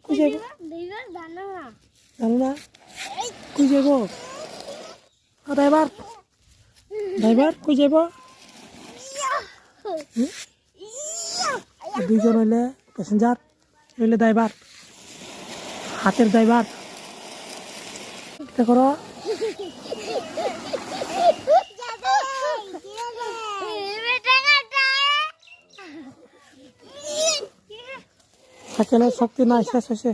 কই যাইব জানো না কই যাইব ড্রাইভার ড্রাইভার কই যাইব দুইজন হইলে প্যাসেঞ্জার হইলে ড্রাইভার হাতের ড্রাইভার এটা করো সাইকেলের শক্তি নাই শেষ হয়েছে